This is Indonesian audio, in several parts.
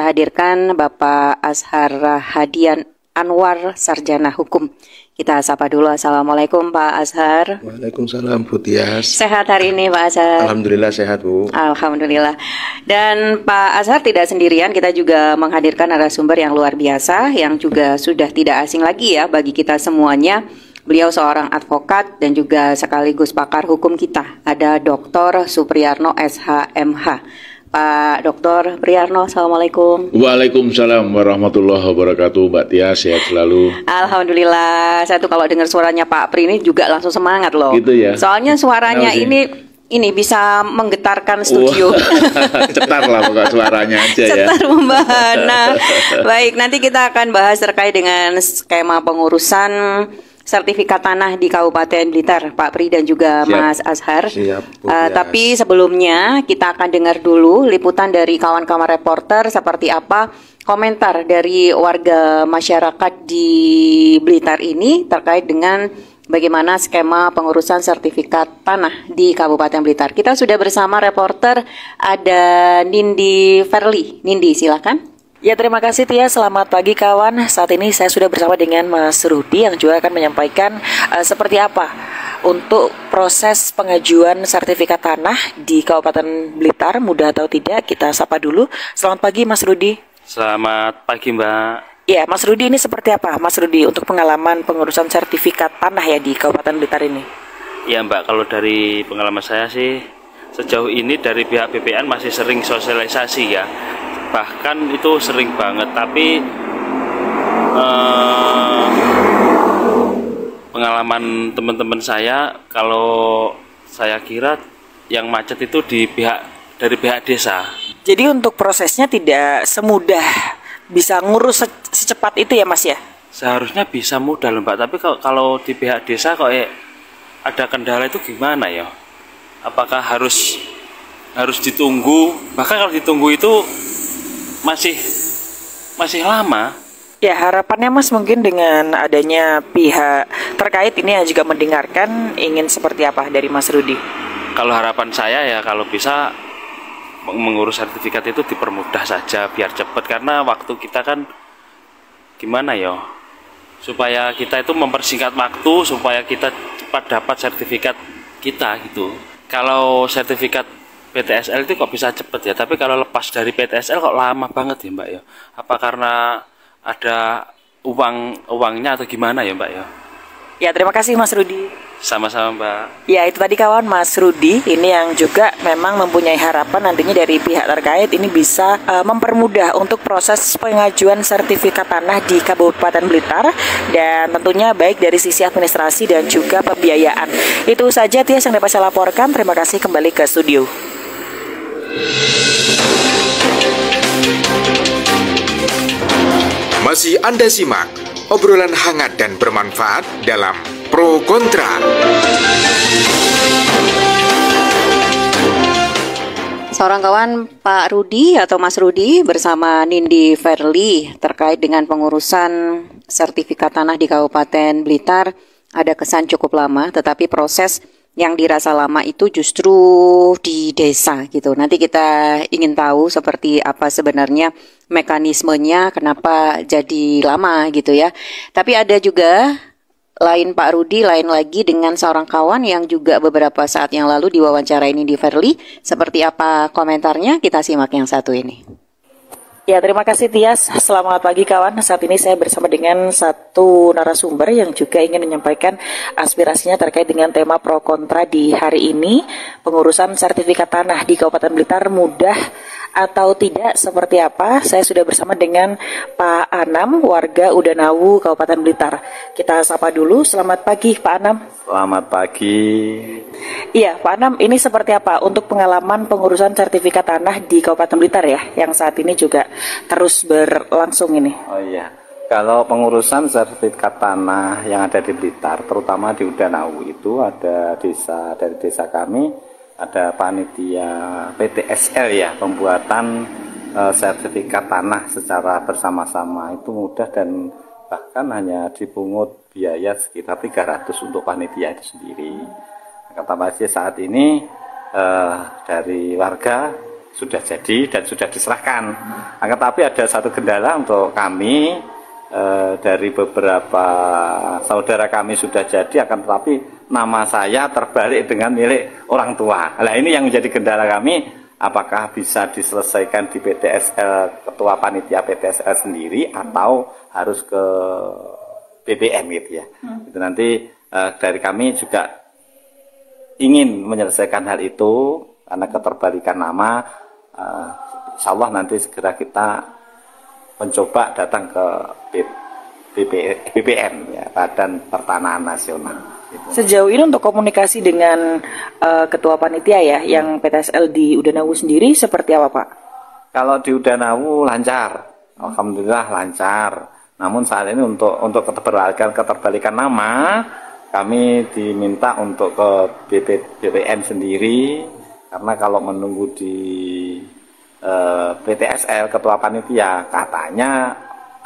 kita hadirkan Bapak Azhar Rahadian Anwar, Sarjana Hukum. Kita sapa dulu. Assalamualaikum Pak Azhar. Waalaikumsalam Bu Tias. Sehat hari ini Pak Azhar? Alhamdulillah sehat Bu. Alhamdulillah. Dan Pak Azhar tidak sendirian, kita juga menghadirkan narasumber yang luar biasa, yang juga sudah tidak asing lagi ya bagi kita semuanya. Beliau seorang advokat dan juga sekaligus pakar hukum kita. Ada Dr. Supriyarno SHMH. Pak Dr. Priyarno, Assalamualaikum. Waalaikumsalam warahmatullahi wabarakatuh. Mbak Tia, sehat selalu. Alhamdulillah. Saya tuh kalau dengar suaranya Pak Pri ini juga langsung semangat loh. Gitu ya. Soalnya suaranya ini bisa menggetarkan studio. Cetar lah pokok suaranya aja ya. Cetar membahana. Baik, nanti kita akan bahas terkait dengan skema pengurusan sertifikat tanah di Kabupaten Blitar, Pak Pri dan juga Siap. Mas Azhar. Siap, Tapi sebelumnya kita akan dengar dulu liputan dari kawan-kawan reporter seperti apa komentar dari warga masyarakat di Blitar ini terkait dengan bagaimana skema pengurusan sertifikat tanah di Kabupaten Blitar. Kita sudah bersama reporter, ada Nindi Verly. Nindi, silakan. Ya, terima kasih Tia. Selamat pagi kawan. Saat ini saya sudah bersama dengan Mas Rudi yang juga akan menyampaikan seperti apa untuk proses pengajuan sertifikat tanah di Kabupaten Blitar, mudah atau tidak. Kita sapa dulu. Selamat pagi Mas Rudi. Selamat pagi Mbak. Ya, Mas Rudi, ini seperti apa Mas Rudi untuk pengalaman pengurusan sertifikat tanah ya di Kabupaten Blitar ini? Ya Mbak, kalau dari pengalaman saya sih sejauh ini dari pihak BPN masih sering sosialisasi ya. Bahkan itu sering banget, tapi pengalaman teman-teman saya, kalau saya kira yang macet itu dari pihak desa. Jadi untuk prosesnya tidak semudah bisa ngurus secepat itu ya Mas ya? Seharusnya bisa mudah loh Mbak, tapi kalau di pihak desa kok ada kendala itu gimana ya? Apakah harus ditunggu? Bahkan kalau ditunggu itu masih lama. Ya, harapannya Mas mungkin dengan adanya pihak terkait ini yang juga mendengarkan, ingin seperti apa dari Mas Rudi? Kalau harapan saya ya kalau bisa mengurus sertifikat itu dipermudah saja biar cepat, karena waktu kita kan gimana ya, supaya kita itu mempersingkat waktu supaya kita cepat dapat sertifikat kita gitu. Kalau sertifikat PTSL itu kok bisa cepet ya, tapi kalau lepas dari PTSL kok lama banget ya Mbak ya. Apa karena ada uangnya atau gimana ya Mbak ya? Ya, terima kasih Mas Rudi. Sama-sama Mbak. Ya, itu tadi kawan Mas Rudi ini yang juga memang mempunyai harapan nantinya dari pihak terkait ini bisa mempermudah untuk proses pengajuan sertifikat tanah di Kabupaten Blitar, dan tentunya baik dari sisi administrasi dan juga pembiayaan. Itu saja Tias yang dapat saya laporkan. Terima kasih, kembali ke studio. Masih Anda simak obrolan hangat dan bermanfaat dalam Pro Kontra. Seorang kawan Pak Rudi atau Mas Rudi bersama Nindi Verly terkait dengan pengurusan sertifikat tanah di Kabupaten Blitar ada kesan cukup lama, tetapi proses yang dirasa lama itu justru di desa gitu. Nanti kita ingin tahu seperti apa sebenarnya mekanismenya, kenapa jadi lama gitu ya. Tapi ada juga lain Pak Rudi, lain lagi dengan seorang kawan yang juga beberapa saat yang lalu diwawancara ini di Verly. Seperti apa komentarnya? Kita simak yang satu ini. Ya, terima kasih Tias. Selamat pagi kawan. Saat ini saya bersama dengan satu narasumber yang juga ingin menyampaikan aspirasinya terkait dengan tema pro kontra di hari ini. Pengurusan sertifikat tanah di Kabupaten Blitar mudah atau tidak, seperti apa? Saya sudah bersama dengan Pak Anam, warga Udanawu, Kabupaten Blitar. Kita sapa dulu. Selamat pagi Pak Anam. Selamat pagi. Iya Pak Anam, ini seperti apa untuk pengalaman pengurusan sertifikat tanah di Kabupaten Blitar ya, yang saat ini juga terus berlangsung ini? Oh iya, kalau pengurusan sertifikat tanah yang ada di Blitar, terutama di Udanawu itu ada dari desa kami, ada panitia PTSL ya, pembuatan sertifikat tanah secara bersama-sama. Itu mudah dan bahkan hanya dipungut biaya sekitar 300 untuk panitia itu sendiri. Kata Mas saat ini dari warga sudah jadi dan sudah diserahkan. Akan tapi ada satu kendala untuk kami, dari beberapa saudara kami sudah jadi, akan tetapi nama saya terbalik dengan milik orang tua. Nah, ini yang menjadi kendala kami, apakah bisa diselesaikan di PTSL, ketua panitia PTSL sendiri, atau harus ke BPN gitu ya. Itu nanti dari kami juga ingin menyelesaikan hal itu, karena keterbalikan nama. Insya Allah nanti segera kita mencoba datang ke BPN, ya, Badan Pertanahan Nasional. Sejauh ini untuk komunikasi dengan ketua panitia ya, yang PTSL di Udanawu sendiri seperti apa Pak? Kalau di Udanawu lancar, alhamdulillah lancar. Namun saat ini untuk keterbalikan nama, kami diminta untuk ke BPN sendiri, karena kalau menunggu di PTSL ketua panitia katanya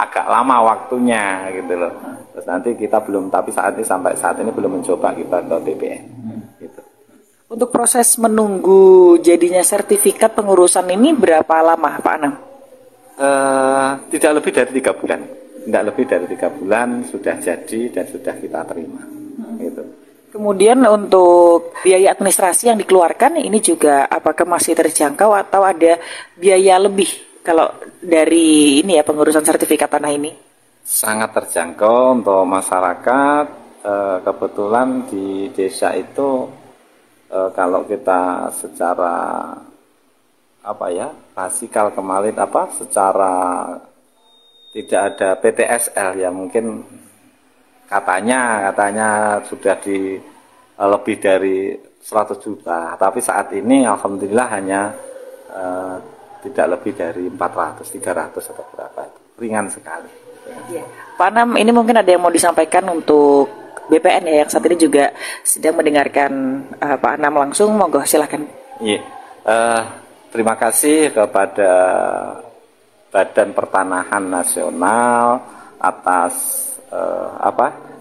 agak lama waktunya gitu loh. Terus nanti kita belum, tapi sampai saat ini belum mencoba kita ke BPN. Gitu. Untuk proses menunggu jadinya sertifikat pengurusan ini berapa lama Pak Anam? Tidak lebih dari 3 bulan. Tidak lebih dari 3 bulan sudah jadi dan sudah kita terima. Gitu. Kemudian untuk biaya administrasi yang dikeluarkan ini juga apakah masih terjangkau atau ada biaya lebih kalau dari ini ya pengurusan sertifikat tanah ini? Sangat terjangkau untuk masyarakat. Kebetulan di desa itu kalau kita secara klasikal kemarin secara tidak ada PTSL ya, mungkin katanya sudah di lebih dari 100 juta, tapi saat ini alhamdulillah hanya tidak lebih dari 400, 300 atau berapa, ringan sekali. Ya. Pak Anam, ini mungkin ada yang mau disampaikan untuk BPN ya, yang saat ini juga sedang mendengarkan Pak Anam langsung, monggo silakan. Iya, terima kasih kepada Badan Pertanahan Nasional atas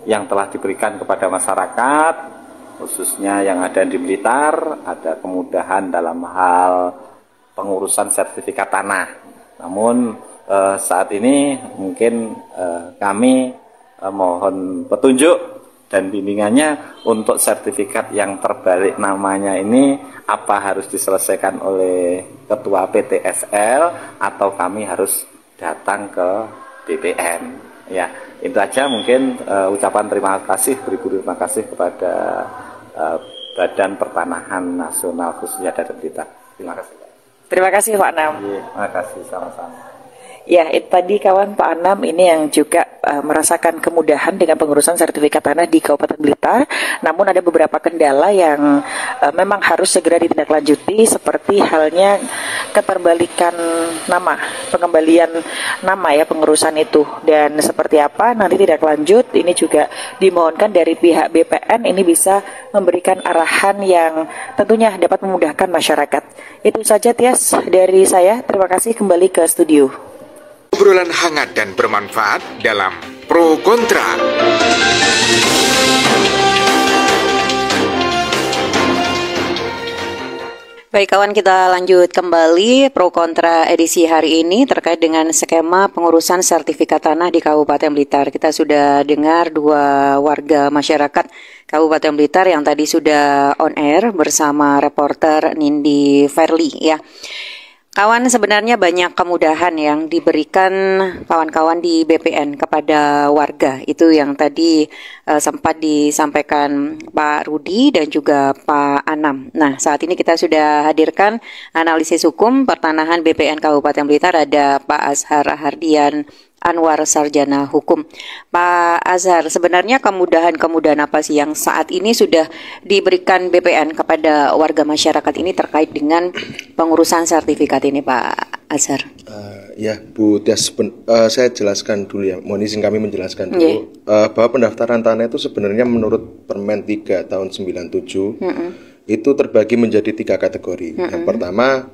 yang telah diberikan kepada masyarakat, khususnya yang ada di Blitar, ada kemudahan dalam hal pengurusan sertifikat tanah. Namun saat ini mungkin kami mohon petunjuk dan bimbingannya untuk sertifikat yang terbalik namanya ini, apa harus diselesaikan oleh ketua PTSL atau kami harus datang ke BPN. Ya, itu aja mungkin ucapan terima kasih, beribu terima kasih kepada Badan Pertanahan Nasional khususnya dari Blitar. Terima kasih. Terima kasih Pak Anam. Ya, terima kasih sama-sama. Ya, itu tadi kawan Pak Anam ini yang juga merasakan kemudahan dengan pengurusan sertifikat tanah di Kabupaten Blitar. Namun ada beberapa kendala yang memang harus segera ditindaklanjuti, seperti halnya keterbalikan nama, pengembalian nama ya pengurusan itu. Dan seperti apa nanti tidak lanjut, ini juga dimohonkan dari pihak BPN ini bisa memberikan arahan yang tentunya dapat memudahkan masyarakat. Itu saja Tias dari saya. Terima kasih, kembali ke studio. Obrolan hangat dan bermanfaat dalam Pro Kontra. Baik kawan, kita lanjut kembali Pro Kontra edisi hari ini terkait dengan skema pengurusan sertifikat tanah di Kabupaten Blitar. Kita sudah dengar dua warga masyarakat Kabupaten Blitar yang tadi sudah on air bersama reporter Nindi Verly ya. Kawan, sebenarnya banyak kemudahan yang diberikan kawan-kawan di BPN kepada warga. Itu yang tadi sempat disampaikan Pak Rudi dan juga Pak Anam. Nah, saat ini kita sudah hadirkan analisis hukum pertanahan BPN Kabupaten Blitar. Ada Pak Azhar Hardian Anwar, Sarjana Hukum. Pak Azhar, sebenarnya kemudahan-kemudahan apa sih yang saat ini sudah diberikan BPN kepada warga masyarakat ini terkait dengan pengurusan sertifikat ini, Pak Azhar? Ya, Bu Tias, saya jelaskan dulu ya. Mohon izin kami menjelaskan dulu bahwa pendaftaran tanah itu sebenarnya menurut Permen 3 tahun 97 itu terbagi menjadi 3 kategori. Yang pertama,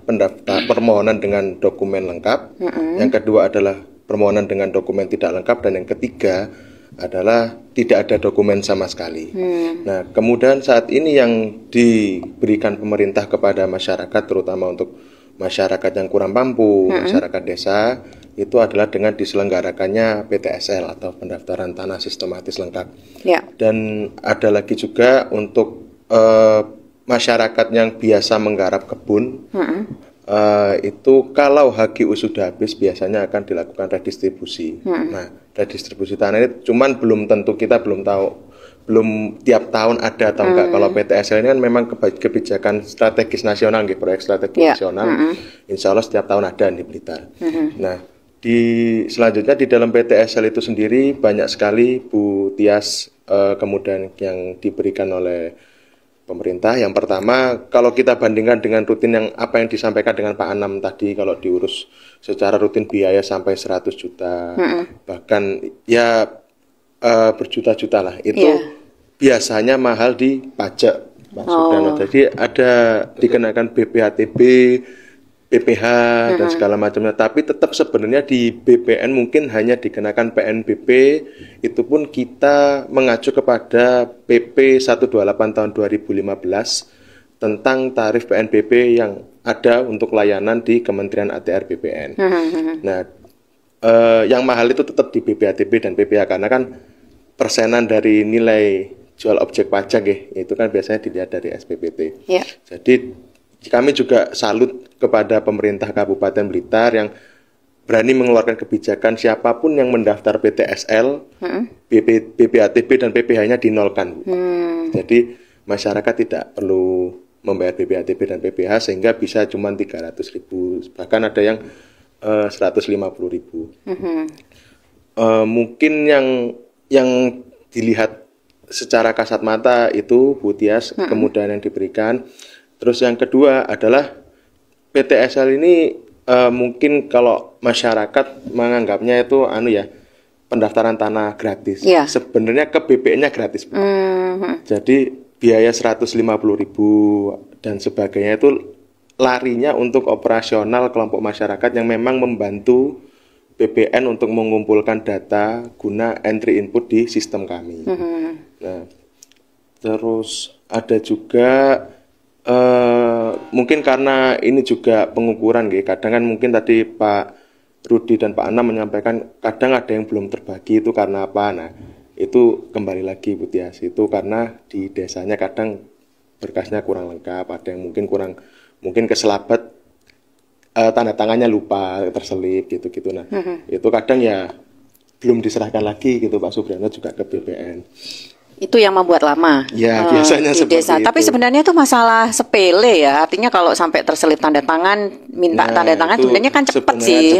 permohonan dengan dokumen lengkap. Yang kedua adalah permohonan dengan dokumen tidak lengkap, dan yang ketiga adalah tidak ada dokumen sama sekali. Nah, kemudian saat ini yang diberikan pemerintah kepada masyarakat, terutama untuk masyarakat yang kurang mampu, masyarakat desa, itu adalah dengan diselenggarakannya PTSL atau pendaftaran tanah sistematis lengkap. Ya. Dan ada lagi juga untuk masyarakat yang biasa menggarap kebun, itu kalau HGU sudah habis biasanya akan dilakukan redistribusi. Nah, redistribusi tanah ini cuman belum tentu, kita belum tahu, belum tiap tahun ada atau enggak. Kalau PTSL ini kan memang kebijakan strategis nasional, gitu, proyek strategis nasional. Insya Allah setiap tahun ada di Blitar. Nah, selanjutnya di dalam PTSL itu sendiri banyak sekali Bu Tias kemudian yang diberikan oleh pemerintah. Yang pertama, kalau kita bandingkan dengan rutin yang apa yang disampaikan dengan Pak Anam tadi, kalau diurus secara rutin biaya sampai 100 juta, bahkan ya berjuta-juta lah, itu biasanya mahal di pajak, Pak Sudarno. Jadi ada dikenakan BPHTB, PPH dan segala macamnya, tapi tetap sebenarnya di BPN mungkin hanya dikenakan PNBP, itu pun kita mengacu kepada PP 128 tahun 2015 tentang tarif PNBP yang ada untuk layanan di Kementerian ATR BPN. Nah, yang mahal itu tetap di BPHTB dan PPH karena kan persenan dari nilai jual objek pajak ya, itu kan biasanya dilihat dari SPPT. Jadi kami juga salut kepada pemerintah Kabupaten Blitar yang berani mengeluarkan kebijakan siapapun yang mendaftar PTSL, BPHTB dan PPH-nya dinolkan. Jadi masyarakat tidak perlu membayar BPHTB dan PPH sehingga bisa cuma 300.000, bahkan ada yang 150.000. Mungkin yang dilihat secara kasat mata itu Bu Tias, kemudahan yang diberikan. Terus yang kedua adalah PTSL ini mungkin kalau masyarakat menganggapnya itu pendaftaran tanah gratis. Sebenarnya ke BPN-nya gratis, Bu. Jadi biaya 150.000 dan sebagainya itu larinya untuk operasional kelompok masyarakat yang memang membantu BPN untuk mengumpulkan data guna entry input di sistem kami. Nah, terus ada juga mungkin karena ini juga pengukuran, kadang kan mungkin tadi Pak Rudi dan Pak Anam menyampaikan kadang ada yang belum terbagi, itu karena apa? Nah, itu kembali lagi Bu Tias, itu karena di desanya kadang berkasnya kurang lengkap, ada yang mungkin keselabat, tanda tangannya lupa, terselip gitu-gitu. Nah, itu kadang ya belum diserahkan lagi gitu Pak Subrianto juga ke BPN. Itu yang membuat lama biasanya di seperti desa. itu. Tapi sebenarnya itu masalah sepele ya. Artinya kalau sampai terselip tanda tangan, minta tanda tangan sebenarnya kan cepat sih.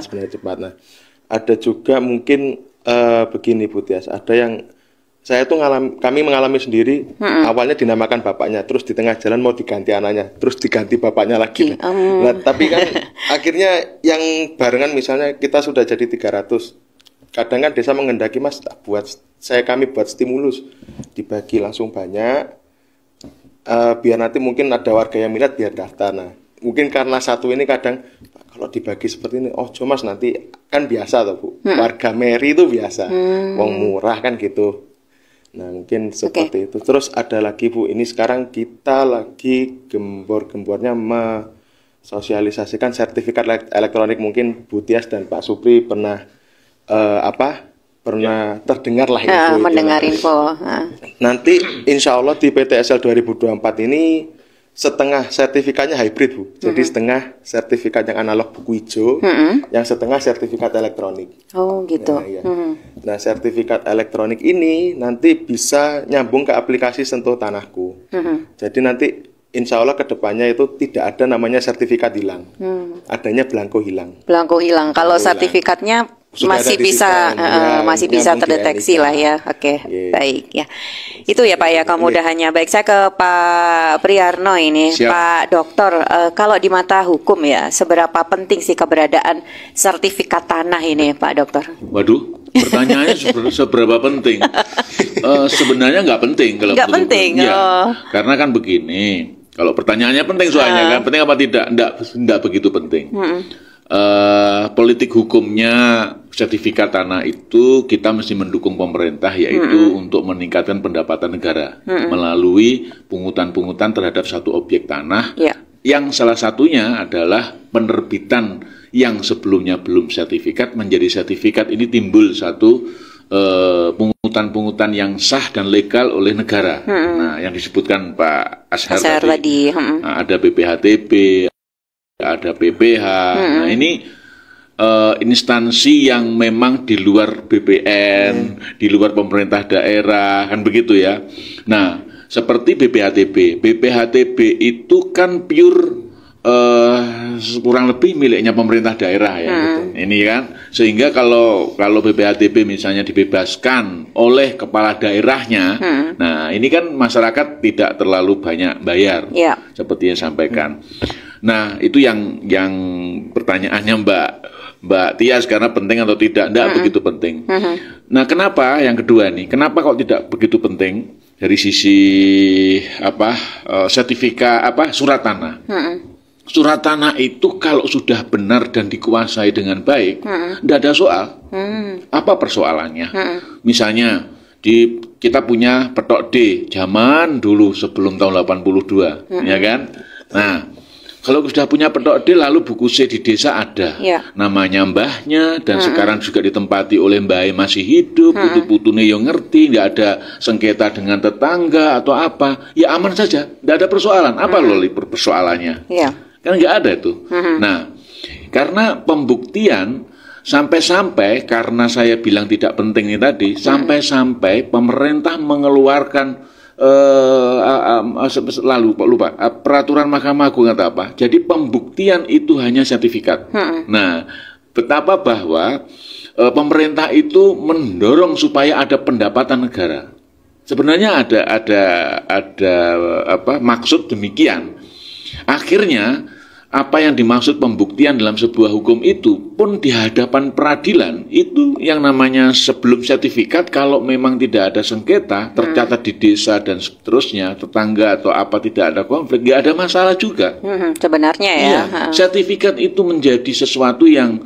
Sebenarnya cepat. Nah, ada juga mungkin begini Bu Tias, ada yang kami mengalami sendiri. Awalnya dinamakan bapaknya, terus di tengah jalan mau diganti anaknya, terus diganti bapaknya lagi. Nah, tapi kan akhirnya yang barengan misalnya kita sudah jadi 300. Kadang kan desa mengendaki, Mas, kami buat stimulus, dibagi langsung banyak, biar nanti mungkin ada warga yang minat biar daftar. Nah, mungkin karena satu ini kadang kalau dibagi seperti ini, Mas, nanti kan biasa toh Bu, warga Meri itu biasa, wong murah kan gitu. Nah, mungkin seperti itu. Terus ada lagi Bu, ini sekarang kita lagi gembor-gembornya sosialisasikan sertifikat elektronik. Mungkin Bu Tias dan Pak Supri pernah terdengar lah info mendengar info. Nanti insya Allah di PTSL 2024 ini setengah sertifikatnya hybrid Bu. Jadi setengah sertifikat yang analog buku hijau, yang setengah sertifikat elektronik. Oh gitu. Nah, sertifikat elektronik ini nanti bisa nyambung ke aplikasi Sentuh Tanahku. Jadi nanti insya Allah kedepannya itu tidak ada namanya sertifikat hilang, adanya belangko hilang. Belangko hilang. Kalau sertifikatnya masih bisa terdeteksi lah ya. Baik ya. Itu ya Pak ya kemudahannya. Baik, saya ke Pak Priyarno ini. Siap. Pak Dokter, kalau di mata hukum ya, seberapa penting sih keberadaan sertifikat tanah ini Pak Dokter? Waduh, pertanyaannya seberapa penting? Sebenarnya nggak penting kalau nggak penting. Karena kan begini, kalau pertanyaannya penting soalnya kan penting apa tidak? Nggak begitu penting. Politik hukumnya sertifikat tanah itu kita mesti mendukung pemerintah, yaitu untuk meningkatkan pendapatan negara melalui pungutan-pungutan terhadap satu objek tanah yang salah satunya adalah penerbitan yang sebelumnya belum sertifikat menjadi sertifikat. Ini timbul satu pungutan-pungutan yang sah dan legal oleh negara. Nah, yang disebutkan Pak Ashar tadi. Nah, ada BPHTB, ada PPH. Nah, ini instansi yang memang di luar BPN, di luar pemerintah daerah, kan begitu ya. Nah, seperti BPHTB itu kan pure kurang lebih miliknya pemerintah daerah ya. Ini kan, sehingga kalau BPHTB misalnya dibebaskan oleh kepala daerahnya, nah ini kan masyarakat tidak terlalu banyak bayar, seperti yang sampaikan. Nah, itu yang pertanyaannya Mbak Tias, karena penting atau tidak? Tidak begitu penting. Nah, kenapa yang kedua nih? Kenapa kok tidak begitu penting dari sisi sertifikat surat tanah? Surat tanah itu kalau sudah benar dan dikuasai dengan baik, tidak ada soal. Apa persoalannya? Misalnya kita punya petok D zaman dulu sebelum tahun 82, ya kan? Nah, kalau sudah punya petok D, lalu buku C di desa ada, namanya mbahnya, dan sekarang juga ditempati oleh mbah masih hidup, putu-putune yang ngerti, nggak ada sengketa dengan tetangga atau apa, ya aman saja, tidak ada persoalan. Apa loh persoalannya? Kan nggak ada itu. Nah, karena pembuktian sampai-sampai, karena saya bilang tidak penting ini tadi, sampai-sampai pemerintah mengeluarkan peraturan Mahkamah Agung atau apa. Jadi pembuktian itu hanya sertifikat. Nah, betapa bahwa pemerintah itu mendorong supaya ada pendapatan negara. Sebenarnya ada maksud demikian. Akhirnya apa yang dimaksud pembuktian dalam sebuah hukum itu pun di hadapan peradilan itu yang namanya sebelum sertifikat, kalau memang tidak ada sengketa tercatat di desa dan seterusnya, tetangga atau apa, tidak ada konflik, nggak ada masalah juga. Sebenarnya ya. Sertifikat itu menjadi sesuatu yang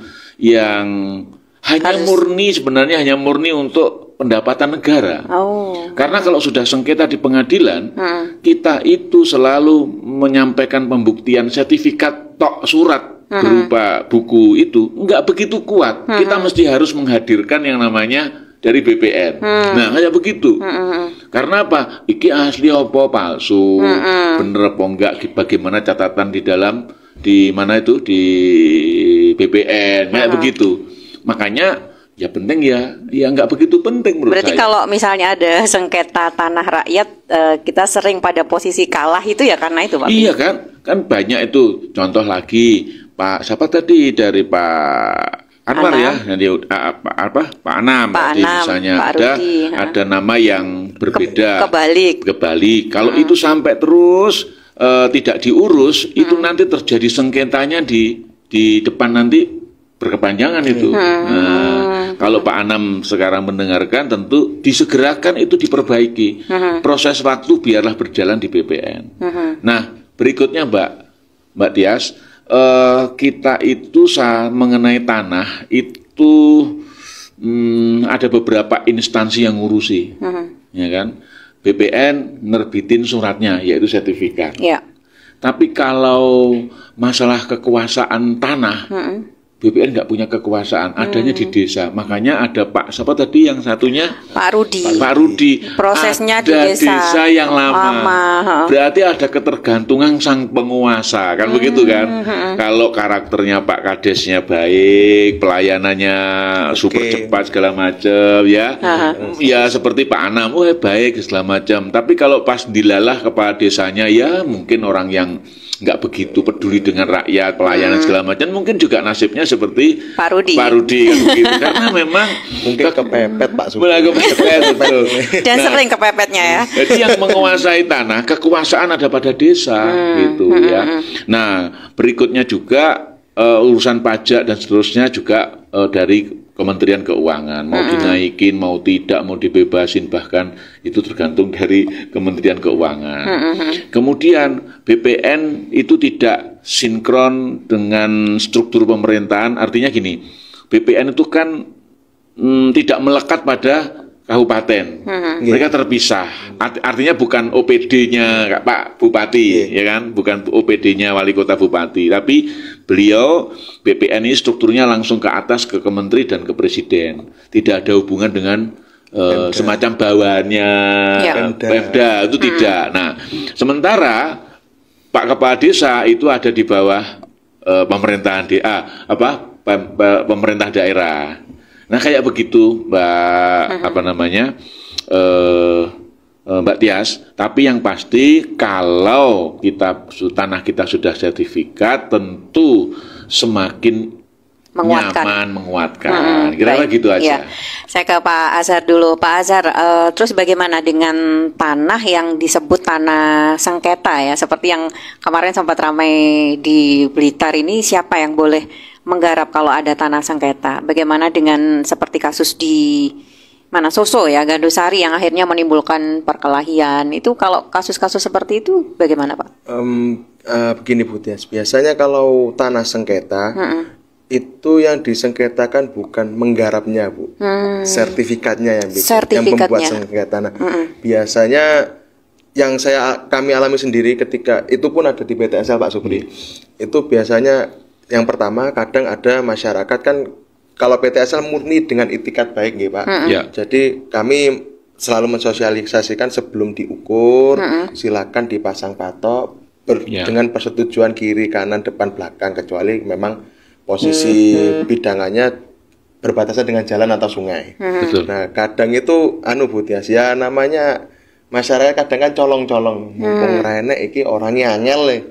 sebenarnya hanya murni untuk pendapatan negara. Karena kalau sudah sengketa di pengadilan, kita itu selalu menyampaikan pembuktian sertifikat tok surat berupa buku itu nggak begitu kuat. Kita mesti harus menghadirkan yang namanya dari BPN. Nah, kayak begitu. Karena apa? Iki asli apa palsu? Bener apa enggak? Bagaimana catatan di BPN? Kayak begitu. Makanya ya penting ya nggak begitu penting menurut saya. Berarti kalau misalnya ada sengketa tanah rakyat, kita sering pada posisi kalah itu ya karena itu, Pak? Iya kan banyak itu. Contoh lagi Pak siapa tadi dari Pak Anwar ya, Pak Anam tadi misalnya, ada nama yang berbeda, kebalik. Kalau itu sampai terus tidak diurus, itu nanti terjadi sengketanya di depan nanti berkepanjangan itu. Nah, kalau Pak Anam sekarang mendengarkan, tentu disegerakan itu diperbaiki. Proses waktu biarlah berjalan di BPN. Nah, berikutnya Mbak Tias, kita itu mengenai tanah itu ada beberapa instansi yang ngurusi, ya kan? BPN nerbitin suratnya, yaitu sertifikat. Tapi kalau masalah kekuasaan tanah, BPN nggak punya kekuasaan, adanya di desa. Makanya ada Pak siapa tadi yang satunya? Pak Rudi. Prosesnya ada di desa yang lama. Berarti ada ketergantungan sang penguasa, kan begitu kan? Kalau karakternya Pak Kadesnya baik, pelayanannya super cepat segala macam, ya. Ya seperti Pak Anam, baik segala macam. Tapi kalau pas dilalah kepala desanya, ya mungkin orang yang nggak begitu peduli dengan rakyat, pelayanan segala macam, mungkin juga nasibnya seperti Pak Rudi kan begitu. Karena memang mungkin kepepet Pak Supri. Dan sering kepepetnya ya. Jadi yang menguasai tanah, kekuasaan ada pada desa gitu ya. Nah, berikutnya juga urusan pajak dan seterusnya juga dari Kementerian Keuangan, mau dinaikin, mau tidak, mau dibebasin, bahkan itu tergantung dari Kementerian Keuangan. Kemudian BPN itu tidak sinkron dengan struktur pemerintahan, artinya gini, BPN itu kan tidak melekat pada kabupaten. Mereka terpisah. Artinya bukan OPD-nya Pak Bupati, ya kan? Bukan OPD-nya Wali Kota Bupati, tapi beliau BPN ini strukturnya langsung ke atas, ke Kementeri dan ke Presiden. Tidak ada hubungan dengan semacam bawahannya Pemda, itu tidak. Nah, sementara Pak Kepala Desa itu ada di bawah pemerintahan pemerintah daerah. Nah, kayak begitu, Mbak Mbak Tias. Tapi yang pasti kalau tanah kita sudah sertifikat, tentu semakin menguatkan. Kira-kira gitu aja. Ya. Saya ke Pak Azhar dulu. Pak Azhar, terus bagaimana dengan tanah yang disebut tanah sengketa ya? Seperti yang kemarin sempat ramai di Blitar ini, siapa yang boleh menggarap kalau ada tanah sengketa? Bagaimana dengan seperti kasus di Soso ya, Gandusari yang akhirnya menimbulkan perkelahian? Itu kalau kasus-kasus seperti itu bagaimana, Pak? Begini Bu Tias, biasanya kalau tanah sengketa itu yang disengketakan bukan menggarapnya Bu, sertifikatnya yang membuat sengketa. Nah, biasanya yang kami alami sendiri ketika itu pun ada di PTSL Pak Supri, itu biasanya yang pertama kadang ada masyarakat kan, kalau PTSL murni dengan itikat baik nggih Pak. Jadi kami selalu mensosialisasikan sebelum diukur, silakan dipasang patok dengan persetujuan kiri, kanan, depan, belakang, kecuali memang posisi bidangannya berbatasan dengan jalan atau sungai. Nah, kadang itu Bu Tias, ya namanya masyarakat kadang kan colong-colong, mumpung rene iki orangnya anyel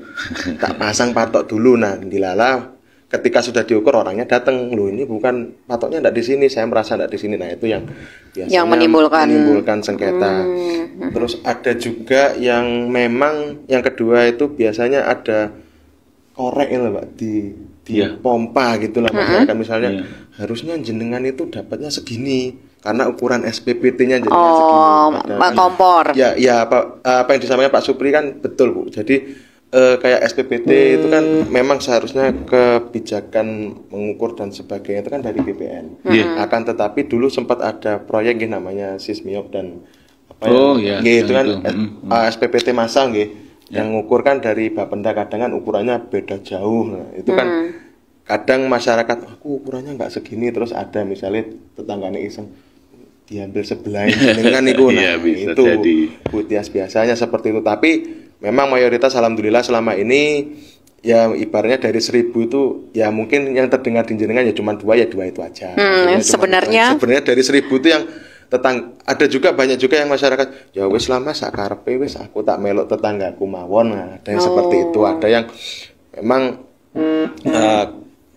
tak pasang patok dulu. Nah, dilala ketika sudah diukur orangnya datang, loh ini bukan patoknya enggak di sini, saya merasa enggak di sini. Nah, itu yang biasanya menimbulkan sengketa. Terus ada juga yang memang yang kedua itu biasanya ada korek Pak di pompa gitu lah, masyarakat misalnya harusnya jenengan itu dapatnya segini karena ukuran SPPT-nya jenengan segini. Kompor. Ya apa yang disampaikan Pak Supri kan betul Bu. Jadi kayak SPPT itu kan memang seharusnya kebijakan mengukur dan sebagainya itu kan dari BPN. Akan tetapi dulu sempat ada proyek namanya Sismiop dan itu kan SPPT massal yang ngukur kan dari Bapenda, kadang kan ukurannya beda jauh. Nah, itu kan kadang masyarakat aku ukurannya nggak segini, terus ada misalnya tetangganya iseng diambil sebelah dengan itu. Nah, itu Bu Tias biasanya seperti itu. Tapi memang mayoritas alhamdulillah selama ini ya ibaratnya dari 1000 itu ya mungkin yang terdengar di jenengan ya cuma 2 itu aja. Sebenarnya dari 1000 itu yang ada juga banyak juga yang masyarakat ya wis lama sakarepe wis aku tak melok tetanggaku mawon. Nah, ada yang seperti itu, ada yang memang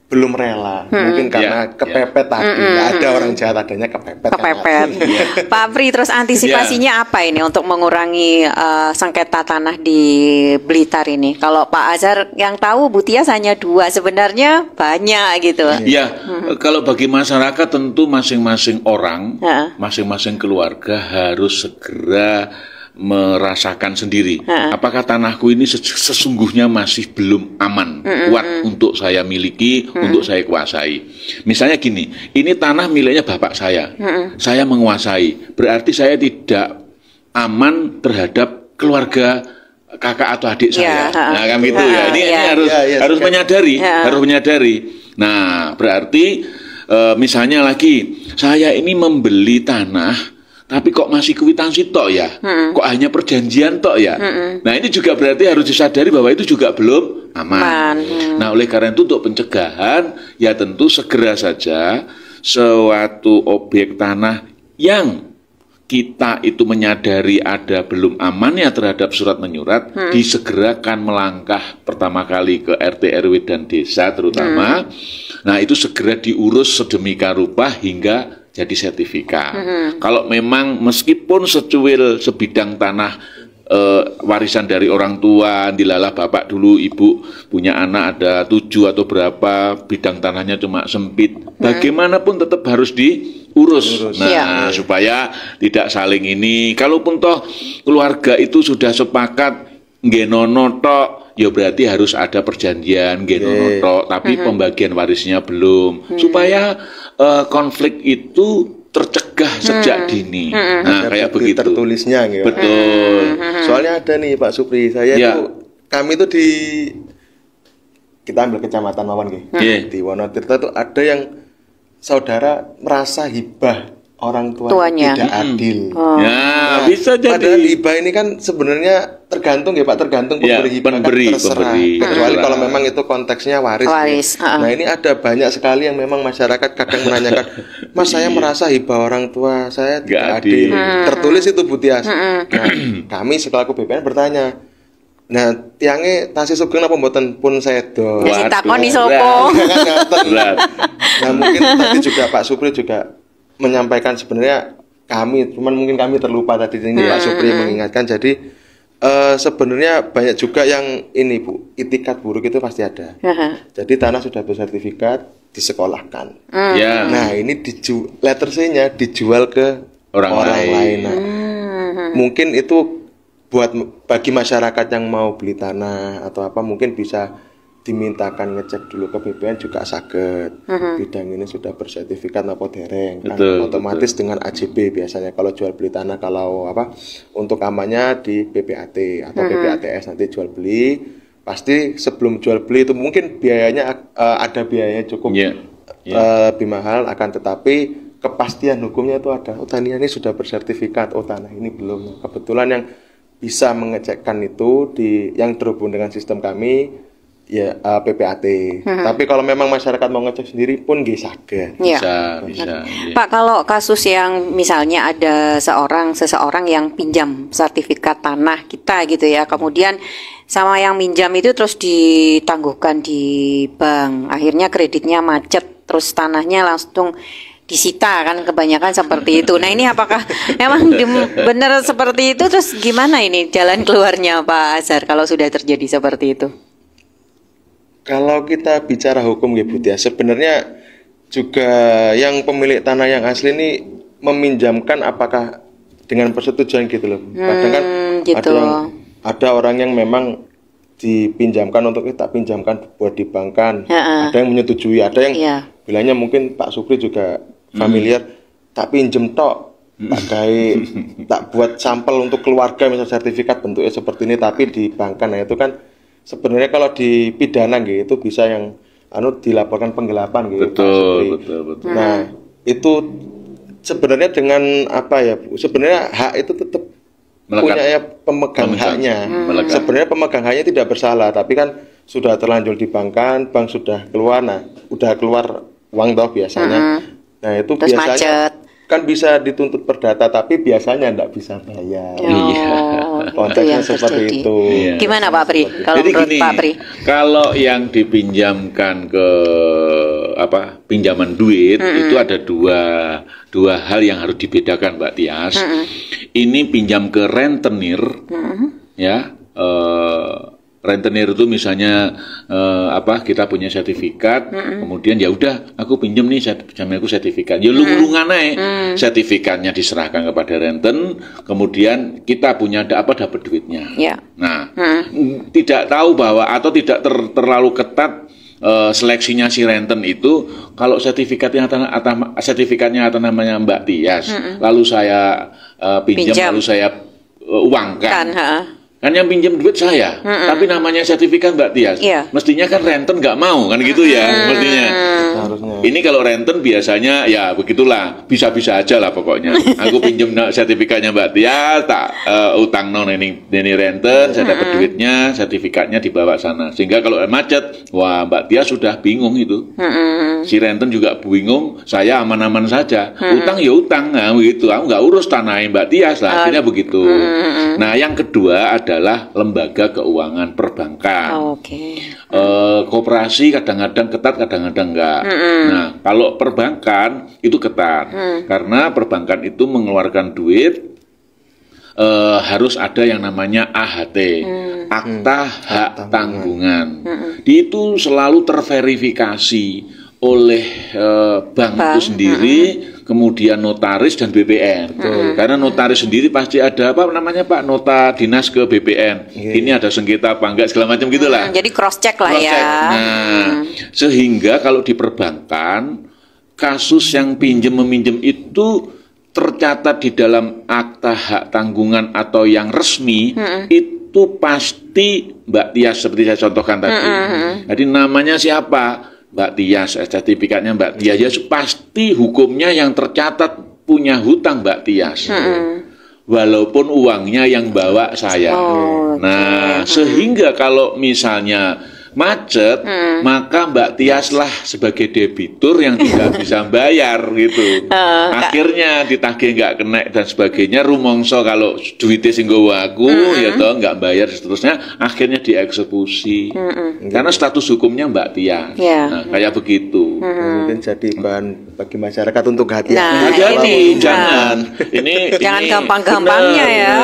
belum rela, mungkin karena kepepet tadi. Ada orang jahat, adanya kepepet. Pak Pri, terus antisipasinya apa ini untuk mengurangi sengketa tanah di Blitar ini? Kalau Pak Azhar yang tahu, Bu Tias hanya 2, sebenarnya banyak gitu. Kalau bagi masyarakat tentu masing-masing orang, masing-masing keluarga harus segera merasakan sendiri apakah tanahku ini sesungguhnya masih belum aman, kuat untuk saya miliki, untuk saya kuasai. Misalnya gini, ini tanah miliknya bapak saya menguasai, berarti saya tidak aman terhadap keluarga kakak atau adik saya. Nah, kan gitu ya. Ini harus menyadari. Nah, berarti misalnya lagi saya ini membeli tanah tapi kok masih kwitansi tok ya? Kok hanya perjanjian tok ya? Nah, ini juga berarti harus disadari bahwa itu juga belum aman. Nah, oleh karena itu untuk pencegahan ya tentu segera saja suatu objek tanah yang kita itu menyadari ada belum amannya terhadap surat menyurat, disegerakan melangkah pertama kali ke RT RW dan desa terutama. Nah, itu segera diurus sedemikian rupa hingga jadi sertifikat. Kalau memang meskipun secuil sebidang tanah warisan dari orang tua, dilalah bapak dulu, ibu punya anak ada 7 atau berapa, bidang tanahnya cuma sempit, bagaimanapun tetap harus diurus. Nah, supaya tidak saling ini. Kalaupun toh keluarga itu sudah sepakat ngenono tok, ya berarti harus ada perjanjian genono tok, tapi pembagian warisnya belum. Supaya konflik itu tercegah sejak dini. Nah, kayak begitu. Tertulisnya gitu. Betul. Soalnya ada nih Pak Supri, saya tuh kami tuh kita ambil kecamatan Mawon di Wonotirta tuh ada yang saudara merasa hibah orang tuanya tidak adil. Bisa jadi. Padahal hibah ini kan sebenarnya tergantung ya Pak, tergantung pemberi hibah kan terserah. Kecuali kalau memang itu konteksnya waris. Nah ini ada banyak sekali yang memang masyarakat kadang menanyakan, Mas saya merasa hibah orang tua saya tidak adil. Tertulis itu Bu Tias. Nah kami selaku BPN bertanya, nah tiangnya tasih sugeng apa mboten pun sedo. Wis takoni sapa. Nah mungkin tadi juga Pak Supri juga menyampaikan sebenarnya cuman mungkin kami terlupa tadi ini Pak Supri mengingatkan. Jadi sebenarnya banyak juga yang ini Bu, itikat buruk itu pasti ada. Jadi tanah sudah bersertifikat disekolahkan. Nah ini letter C-nya dijual ke orang lain. Nah, mungkin itu bagi masyarakat yang mau beli tanah atau apa mungkin bisa dimintakan ngecek dulu ke BPN juga saged. Bidang ini sudah bersertifikat napa dereng kan otomatis dengan AJB biasanya kalau jual beli tanah, kalau apa untuk amannya di PPAT atau PPATS nanti jual beli pasti sebelum jual beli itu mungkin biayanya ada biayanya cukup lebih mahal, akan tetapi kepastian hukumnya itu ada. Oh tanah ini sudah bersertifikat, oh tanah ini belum. Kebetulan yang bisa mengecekkan itu yang terhubung dengan sistem kami ya PPAT. Tapi kalau memang masyarakat mau ngecek sendiri pun nggih saged. Bisa. Pak, kalau kasus yang misalnya ada seseorang yang pinjam sertifikat tanah kita gitu ya, kemudian sama yang minjam itu terus ditangguhkan di bank, akhirnya kreditnya macet, terus tanahnya langsung disita, kan kebanyakan seperti itu. Nah ini apakah memang benar seperti itu? Terus gimana ini jalan keluarnya Pak Azhar kalau sudah terjadi seperti itu? Kalau kita bicara hukum ya Bu Tia, sebenarnya juga yang pemilik tanah yang asli ini meminjamkan apakah dengan persetujuan gitu loh. Kadang kan gitu. Ada orang yang memang dipinjamkan untuk kita pinjamkan buat dibankkan. Ada yang menyetujui, ada yang bilangnya mungkin Pak Supri juga familiar, tak pinjem tok, tak buat sampel untuk keluarga misal sertifikat bentuknya seperti ini tapi dibankkan. Nah itu kan sebenarnya kalau di pidana gitu itu bisa yang dilaporkan penggelapan gitu. Betul. Nah, itu sebenarnya dengan apa ya Bu? Sebenarnya hak itu tetap punya ya pemegang haknya. Sebenarnya pemegang haknya tidak bersalah, tapi kan sudah terlanjur dibankkan, bank sudah keluar, udah keluar uang toh biasanya. Nah, itu terus biasanya macet. Kan bisa dituntut perdata tapi biasanya enggak bisa bayar. Konteksnya itu seperti itu. Gimana Pak Pri? Kalau menurut Pak Pri? Kalau yang dipinjamkan ke pinjaman duit itu ada dua hal yang harus dibedakan Mbak Tias. Ini pinjam ke rentenir, rentenir itu misalnya kita punya sertifikat, kemudian ya udah aku pinjam nih aku sertifikat, ya lunggungan aja, sertifikatnya diserahkan kepada renten, kemudian kita punya dapat duitnya. Nah, tidak tahu bahwa atau tidak terlalu ketat seleksinya si renten itu, kalau sertifikatnya atas namanya Mbak Tias, lalu saya pinjam lalu saya uangkan. Kan yang pinjam duit saya, tapi namanya sertifikat Mbak Tias. Mestinya kan renten nggak mau kan gitu ya, mestinya. Ini kalau renten biasanya ya begitulah, bisa-bisa aja lah pokoknya. Aku pinjam sertifikatnya Mbak Tias, tak utang ini renten, saya dapat duitnya, sertifikatnya dibawa sana. Sehingga kalau macet, wah Mbak Tias sudah bingung itu. Si renten juga bingung, saya aman-aman saja. Utang ya utang, nah begitu. Aku nggak urus tanahnya Mbak Tias lah, akhirnya begitu. Nah yang kedua adalah lembaga keuangan perbankan. Koperasi kadang-kadang ketat, kadang-kadang enggak. Nah, kalau perbankan itu ketat karena perbankan itu mengeluarkan duit harus ada yang namanya AHT, akta hak tanggungan. Itu selalu terverifikasi oleh bank itu sendiri, kemudian notaris dan BPN. Karena notaris sendiri pasti ada Pak, nota dinas ke BPN. Ini ada sengketa apa enggak segala macam gitulah. Jadi cross check lah ya. Nah, sehingga kalau di perbankan kasus yang pinjam meminjam itu tercatat di dalam akta hak tanggungan atau yang resmi, itu pasti Mbak Tias seperti saya contohkan tadi. Jadi namanya siapa? Mbak Tias, sertifikatnya Mbak Tias, ya pasti hukumnya yang tercatat punya hutang Mbak Tias. Walaupun uangnya yang bawa saya. Nah, sehingga kalau misalnya macet, maka Mbak Tias lah sebagai debitur yang tidak bisa bayar gitu. Akhirnya ditagih nggak kena dan sebagainya, rumongso kalau duitnya sing nggawa aku ya toh nggak bayar seterusnya, akhirnya dieksekusi. Karena status hukumnya Mbak Tias. Nah, kayak begitu. Mungkin jadi bahan bagi masyarakat untuk hati-hati. Hati-hati, jangan. Ini jangan gampang-gampangnya ya.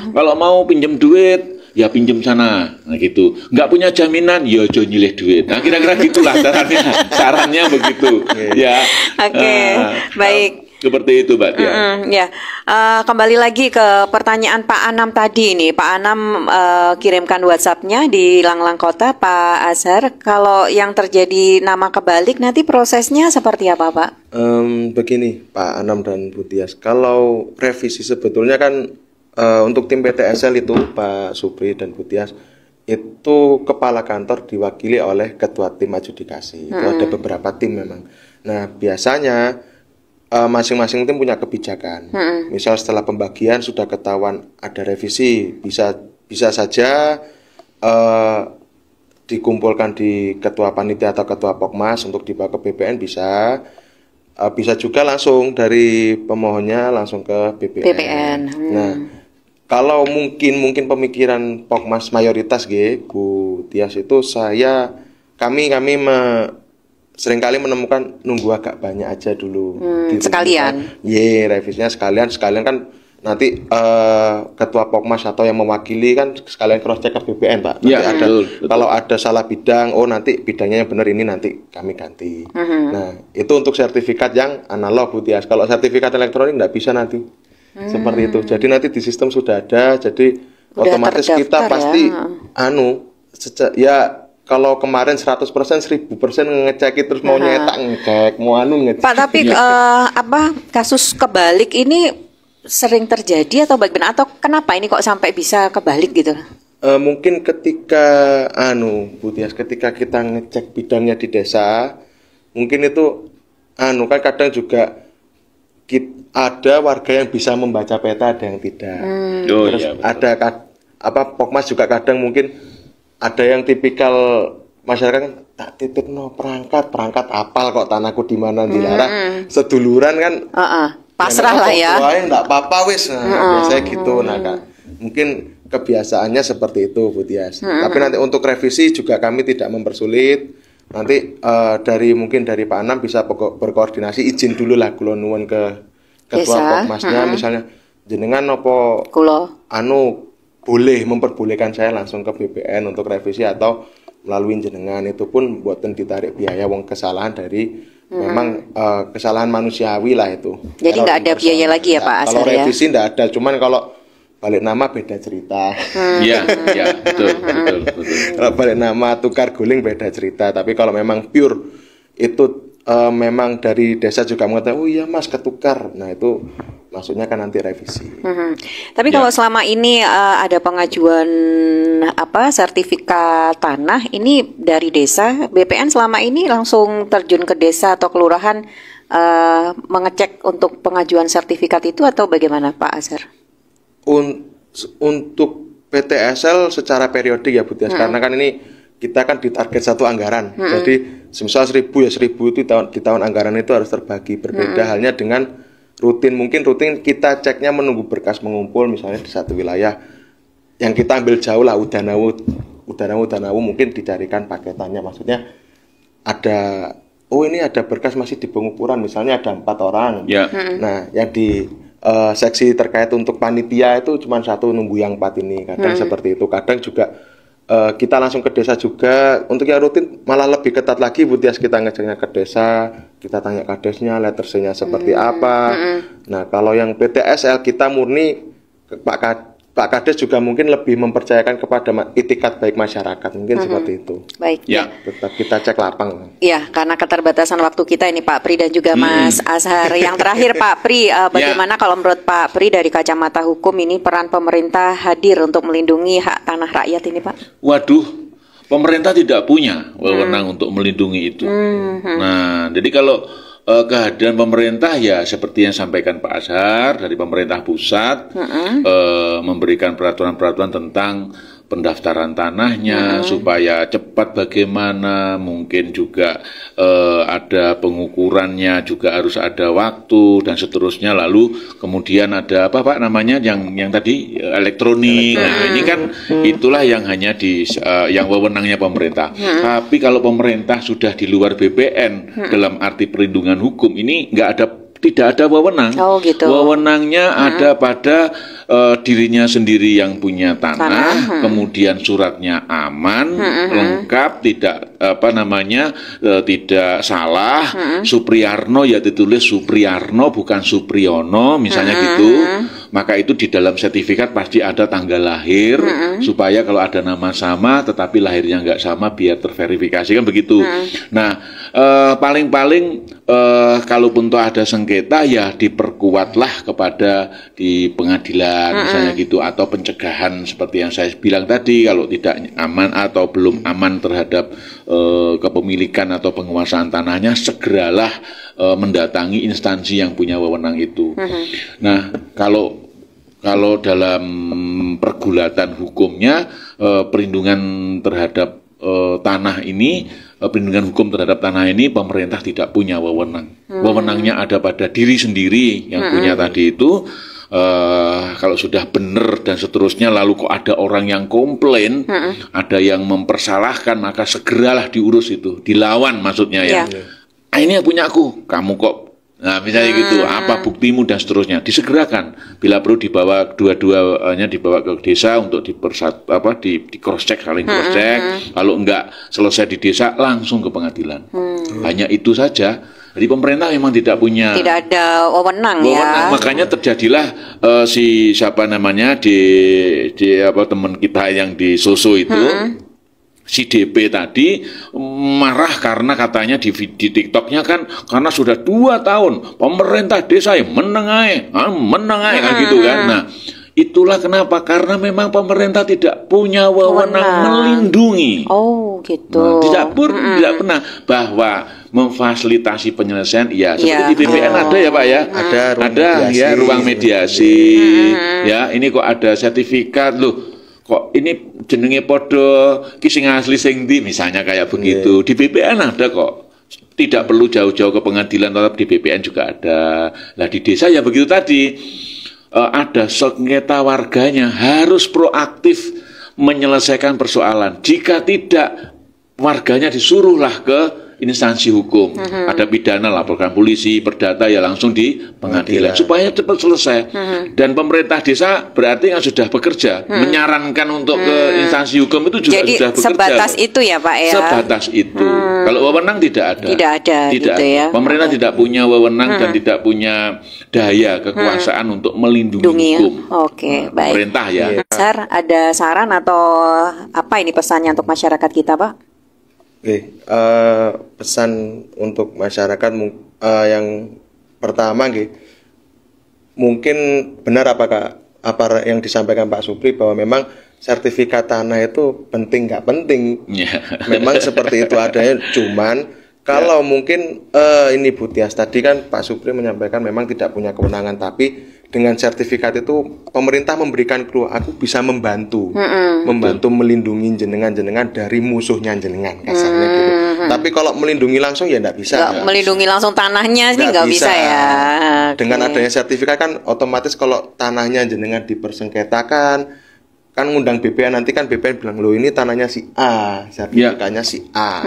Kalau mau pinjam duit, ya pinjam sana, nah gitu. Nggak punya jaminan, ya jo nyilih duit. Nah kira-kira gitulah sarannya begitu. Ya. Oke, baik. Seperti itu, Mbak Tia. Kembali lagi ke pertanyaan Pak Anam tadi nih. Pak Anam kirimkan WhatsApp-nya di Langlang Kota, Pak Azhar. Kalau yang terjadi nama kebalik, nanti prosesnya seperti apa, Pak? Begini, Pak Anam dan Bu Tias. Kalau revisi sebetulnya kan untuk tim PTSL itu Pak Supri dan Bu Tias itu kepala kantor diwakili oleh ketua tim adjudikasi. Itu ada beberapa tim memang. Nah biasanya masing-masing tim punya kebijakan. Misal setelah pembagian sudah ketahuan ada revisi, bisa saja dikumpulkan di ketua panitia atau ketua Pokmas untuk dibawa ke BPN bisa. Bisa juga langsung dari pemohonnya langsung ke BPN. Nah kalau mungkin pemikiran Pokmas mayoritas Bu Tias itu kami seringkali menemukan nunggu agak banyak aja dulu. Sekalian. Revisinya sekalian kan nanti ketua Pokmas atau yang mewakili kan sekalian cross check ke BPN Pak. Betul. Kalau ada salah bidang, nanti bidangnya yang benar ini nanti kami ganti. Nah itu untuk sertifikat yang analog Bu Tias. Kalau sertifikat elektronik nggak bisa nanti. Seperti itu. Jadi nanti di sistem sudah ada. Jadi udah otomatis kita pasti kalau kemarin 100% 1000% ngecek terus mau nyetak ngecek, mau ngecek. Pak, tapi kasus kebalik ini sering terjadi atau bagaimana, atau kenapa ini kok sampai bisa kebalik gitu? Mungkin ketika Bu Tias, ketika kita ngecek bidangnya di desa, mungkin itu kan kadang juga ada warga yang bisa membaca peta, ada yang tidak. Terus ada Pokmas juga kadang mungkin ada yang tipikal masyarakat kan tak titip perangkat apal kok tanahku di mana dilarang. Seduluran kan pasrah lah ya. Enggak apa-apa wis. Biasanya gitu. Nah, mungkin kebiasaannya seperti itu Bu Tias. Tapi nanti untuk revisi juga kami tidak mempersulit. Nanti mungkin dari Pak Anam bisa berkoordinasi, izin dulu lah kula nuwun ke ketua Pokmasnya misalnya jenengan apa boleh memperbolehkan saya langsung ke BPN untuk revisi atau melalui jenengan, itu pun buatan ditarik biaya kesalahan dari memang kesalahan manusiawi lah itu. Jadi nggak ada biaya lagi ya Pak Azhar ya? Kalau revisi nggak ada, cuman kalau balik nama beda cerita. Iya, betul. Kalau balik nama tukar guling beda cerita. Tapi kalau memang pure itu memang dari desa juga mengatakan, oh iya Mas ketukar. Nah itu maksudnya kan nanti revisi. Tapi kalau selama ini ada pengajuan sertifikat tanah ini dari desa, BPN selama ini langsung terjun ke desa atau kelurahan mengecek untuk pengajuan sertifikat itu atau bagaimana Pak Azhar? Untuk PTSL secara periodik ya Bu Tias, karena kan ini kita kan ditarget satu anggaran. Jadi semisal 1000 itu di tahun anggaran itu harus terbagi. Berbeda halnya dengan rutin. Mungkin rutin kita ceknya menunggu berkas mengumpul misalnya di satu wilayah yang kita ambil jauh lah, Udanawu mungkin dicarikan paketannya. Maksudnya ini ada berkas masih di pengukuran, misalnya ada 4 orang. Nah yang di seksi terkait untuk panitia itu cuma satu, nunggu yang 4 ini. Kadang seperti itu. Kadang juga kita langsung ke desa juga. Untuk yang rutin malah lebih ketat lagi Bu Tias, kita ngeceknya ke desa, kita tanya kadesnya, lettersnya seperti apa. Nah kalau yang PTSL kita murni Pak Kades juga mungkin lebih mempercayakan kepada itikat baik masyarakat, mungkin seperti itu. Baik. Ya. Tetap kita cek lapang. Ya, karena keterbatasan waktu kita ini Pak Pri dan juga Mas Azhar. Yang terakhir Pak Pri, bagaimana kalau menurut Pak Pri dari kacamata hukum ini peran pemerintah hadir untuk melindungi hak tanah rakyat ini Pak? Waduh, pemerintah tidak punya wewenang untuk melindungi itu. Nah, jadi kalau kehadiran pemerintah ya seperti yang sampaikan Pak Azhar dari pemerintah pusat, memberikan peraturan-peraturan tentang pendaftaran tanahnya supaya cepat bagaimana, mungkin juga ada pengukurannya, juga harus ada waktu dan seterusnya. Lalu kemudian ada apa Pak namanya yang tadi elektronik. Nah, ini kan itulah yang hanya yang wewenangnya pemerintah. Tapi kalau pemerintah sudah di luar BPN dalam arti perlindungan hukum, ini tidak ada wewenang. Oh, gitu. Wewenangnya ada pada dirinya sendiri yang punya tanah, kemudian suratnya aman, lengkap, tidak tidak salah. Supriyarno ya ditulis Supriyarno bukan Supriyono misalnya gitu. Maka itu di dalam sertifikat pasti ada tanggal lahir supaya kalau ada nama sama tetapi lahirnya nggak sama biar terverifikasi kan begitu. Nah, paling-paling kalaupun toh ada sengketa ya diperkuatlah kepada di pengadilan misalnya gitu, atau pencegahan seperti yang saya bilang tadi, kalau tidak aman atau belum aman terhadap kepemilikan atau penguasaan tanahnya, segeralah mendatangi instansi yang punya wewenang itu. Nah, kalau dalam pergulatan hukumnya perlindungan terhadap tanah ini, perlindungan hukum terhadap tanah ini pemerintah tidak punya wewenang. Wewenangnya ada pada diri sendiri yang punya tadi itu. Kalau sudah benar dan seterusnya, lalu kok ada orang yang komplain, ada yang mempersalahkan, maka segeralah diurus itu, dilawan maksudnya ya. Ini yang punya aku, kamu kok. Nah, misalnya gitu, apa buktimu dan seterusnya, disegerakan. Bila perlu dibawa dua-duanya dibawa ke desa untuk di cross check, saling cross check. Kalau enggak selesai di desa langsung ke pengadilan. Hanya itu saja. Jadi pemerintah memang tidak ada wewenang ya. Makanya terjadilah siapa namanya di teman kita yang di Soso itu. Si DP tadi marah karena katanya di TikToknya kan, karena sudah 2 tahun pemerintah desa yang menengai kan gitu kan. Nah, itulah kenapa, karena memang pemerintah tidak punya wewenang melindungi. Oh gitu. Nah, tidak pernah bahwa memfasilitasi penyelesaian ya seperti di BPN ada ya Pak ya. Ada ya ruang mediasi. Ya, ini kok ada sertifikat loh. Kok ini jenenge podo ki sing asli sing ndi misalnya kayak begitu. Di BPN ada kok. Tidak perlu jauh-jauh ke pengadilan, tetap di BPN juga ada. Lah di desa ya begitu tadi. Ada sengketa warganya harus proaktif menyelesaikan persoalan. Jika tidak, warganya disuruhlah ke instansi hukum. Ada pidana, laporkan polisi, perdata ya langsung di pengadilan supaya cepat selesai. Dan pemerintah desa berarti kan sudah bekerja, menyarankan untuk ke instansi hukum itu juga jadi, sudah bekerja. Sebatas itu ya Pak ya. Sebatas itu. Kalau wewenang tidak ada. Tidak ada. Ya. Pemerintah tidak punya wewenang dan tidak punya daya kekuasaan untuk melindungi hukum. Oke, baik. Pemerintah ya. Sar, ada saran atau apa ini pesannya untuk masyarakat kita Pak? Pesan untuk masyarakat yang pertama, mungkin benar apa yang disampaikan Pak Supri bahwa memang sertifikat tanah itu penting nggak penting, memang seperti itu adanya. Cuman kalau mungkin ini Bu Tias tadi kan Pak Supri menyampaikan memang tidak punya kewenangan, tapi dengan sertifikat itu pemerintah memberikan clue, aku bisa membantu melindungi jenengan dari musuhnya jenengan, kasarnya gitu. Tapi kalau melindungi langsung ya enggak bisa. Melindungi langsung tanahnya sih enggak bisa ya. Dengan adanya sertifikat kan otomatis kalau tanahnya jenengan dipersengketakan, kan ngundang BPN, nanti kan BPN bilang loh ini tanahnya si A, sertifikatnya si A.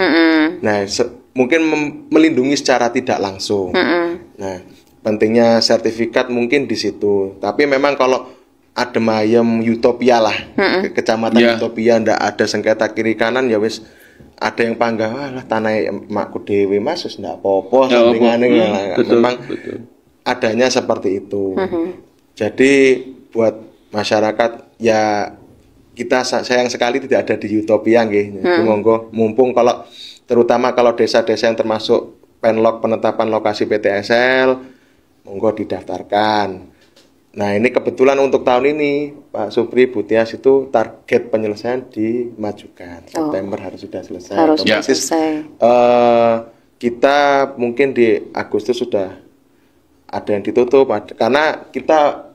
Nah, mungkin melindungi secara tidak langsung. Nah, pentingnya sertifikat mungkin di situ. Tapi memang kalau adem ayem utopia lah, kecamatan utopia ndak ada sengketa kiri kanan ya wis, ada yang panggah lah tanah makku dewe Mas wis ndak apa-apa sampingane. Memang adanya seperti itu. Jadi buat masyarakat ya kita sayang sekali tidak ada di utopia nggih. Jadi monggo mumpung kalau terutama kalau desa-desa yang termasuk penlok penetapan lokasi PTSL monggo didaftarkan. Nah, ini kebetulan untuk tahun ini Pak Supri Bu Tias itu target penyelesaian dimajukan. September harus sudah selesai. Harus selesai. Kita mungkin di Agustus sudah ada yang ditutup karena kita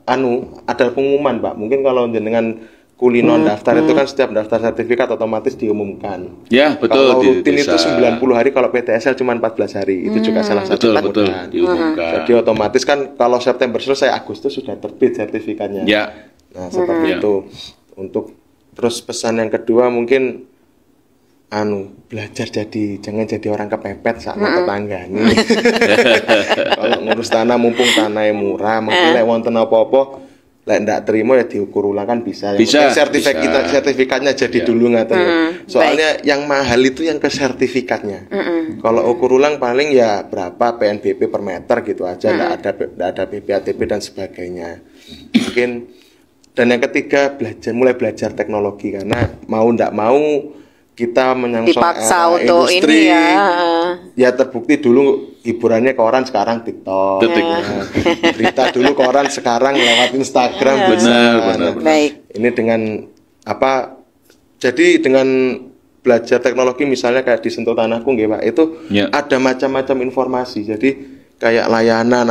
ada pengumuman Pak. Mungkin kalau jenengan kulino daftar itu kan setiap daftar sertifikat otomatis diumumkan. Ya, betul. Kalau rutin itu 90 hari, kalau PTSL cuma 14 hari. Itu juga salah satu betul diumumkan. Jadi otomatis kan kalau September selesai, Agustus sudah terbit sertifikatnya. Ya. Nah, seperti itu. Untuk terus pesan yang kedua mungkin belajar jangan jadi orang kepepet sama tetangga nih. Kalau ngurus tanah mumpung tanahnya murah, mungkin lek wonten apa-apa lek ndak terima ya diukur ulang kan bisa. Sertifikatnya jadi dulu ngaten. Soalnya yang mahal itu yang ke sertifikatnya. Kalau ukur ulang paling ya berapa PNBP per meter gitu aja, ndak ada BPATB dan sebagainya. Mungkin dan yang ketiga mulai belajar teknologi karena mau ndak mau kita menyongsong dipaksa untuk industri, ini ya terbukti dulu hiburannya koran sekarang TikTok, berita dulu koran sekarang lewat Instagram, benar. Baik. Ini dengan jadi dengan belajar teknologi misalnya kayak di Sentuh Tanahku nggih Pak, itu ada macam-macam informasi, jadi kayak layanan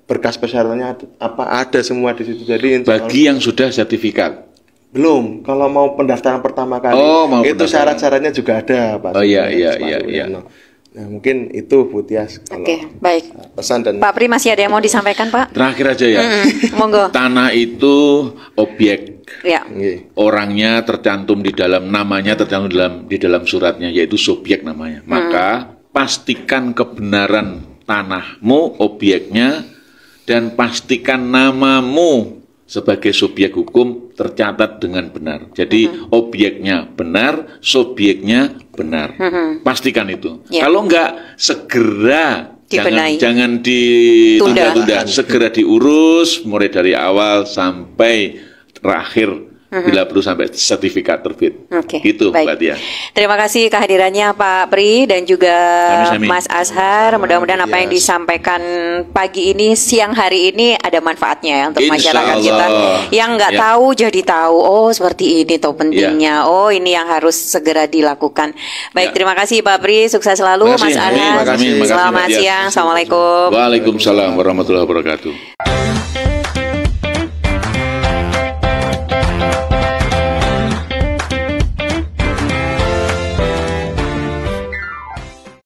berkas persyaratannya ada semua di situ. Jadi bagi yang sudah sertifikat. Belum, kalau mau pendaftaran pertama kali itu syarat-syaratnya juga ada Pak. Iya. Nah, mungkin itu Bu Tias. Oke, baik. Pesan dan Pak Pri masih ada yang mau disampaikan Pak? Terakhir aja ya. Monggo. Tanah itu objek. Ya. Orangnya tercantum di dalam namanya, tercantum di dalam suratnya, yaitu subjek namanya. Maka pastikan kebenaran tanahmu, objeknya, dan pastikan namamu sebagai subjek hukum tercatat dengan benar. Jadi objeknya benar, subjeknya benar. Pastikan itu. Kalau enggak segera jangan ditunda-tunda, segera diurus mulai dari awal sampai terakhir. Bila perlu sampai sertifikat terbit. Gitu, Mbak Tia. Terima kasih kehadirannya Pak Pri dan juga Mas Azhar. Mudah-mudahan apa yang disampaikan pagi ini, siang hari ini ada manfaatnya ya untuk masyarakat kita yang nggak tahu jadi tahu. Oh, seperti ini tuh pentingnya. Oh, ini yang harus segera dilakukan. Baik, terima kasih Pak Pri. Sukses selalu, Mas Azhar. Selamat siang. Assalamualaikum. Waalaikumsalam warahmatullahi wabarakatuh.